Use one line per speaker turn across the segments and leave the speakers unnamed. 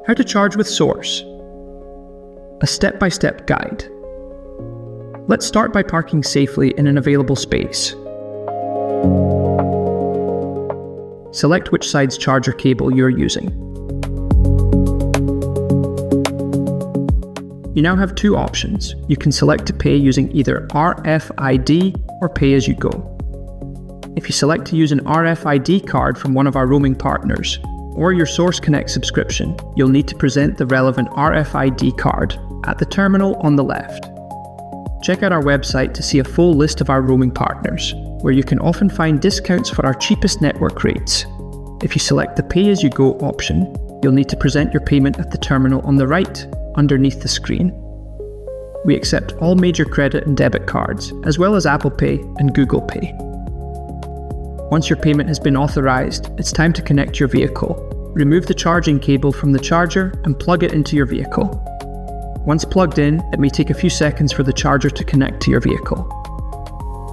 How to charge with Source. A step-by-step guide. Let's start by parking safely in an available space. Select which side's charger cable you are using. You now have two options. You can select to pay using either RFID or pay as you go. If you select to use an RFID card from one of our roaming partners, or your SourceConnect subscription, you'll need to present the relevant RFID card at the terminal on the left. Check out our website to see a full list of our roaming partners, where you can often find discounts for our cheapest network rates. If you select the Pay As You Go option, you'll need to present your payment at the terminal on the right, underneath the screen. We accept all major credit and debit cards, as well as Apple Pay and Google Pay. Once your payment has been authorized, it's time to connect your vehicle. Remove the charging cable from the charger and plug it into your vehicle. Once plugged in, it may take a few seconds for the charger to connect to your vehicle.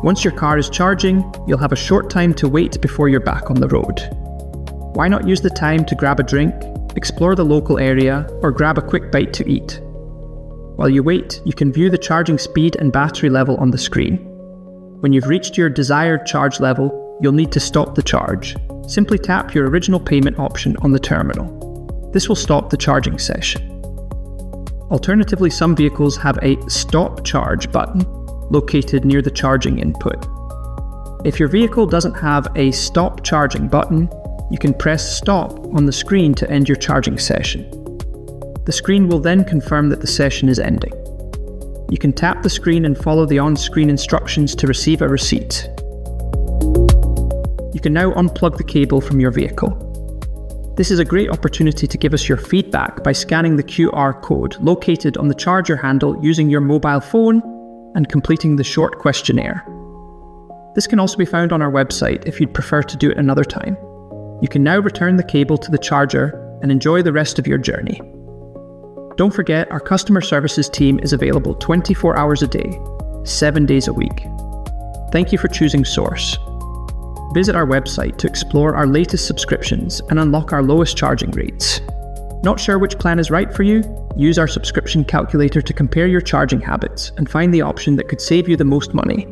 Once your car is charging, you'll have a short time to wait before you're back on the road. Why not use the time to grab a drink, explore the local area, or grab a quick bite to eat? While you wait, you can view the charging speed and battery level on the screen. When you've reached your desired charge level, you'll need to stop the charge. Simply tap your original payment option on the terminal. This will stop the charging session. Alternatively, some vehicles have a Stop Charge button located near the charging input. If your vehicle doesn't have a Stop Charging button, you can press Stop on the screen to end your charging session. The screen will then confirm that the session is ending. You can tap the screen and follow the on-screen instructions to receive a receipt. You can now unplug the cable from your vehicle. This is a great opportunity to give us your feedback by scanning the QR code located on the charger handle using your mobile phone and completing the short questionnaire. This can also be found on our website if you'd prefer to do it another time. You can now return the cable to the charger and enjoy the rest of your journey. Don't forget, our customer services team is available 24 hours a day, 7 days a week. Thank you for choosing Source. Visit our website to explore our latest subscriptions and unlock our lowest charging rates. Not sure which plan is right for you? Use our subscription calculator to compare your charging habits and find the option that could save you the most money.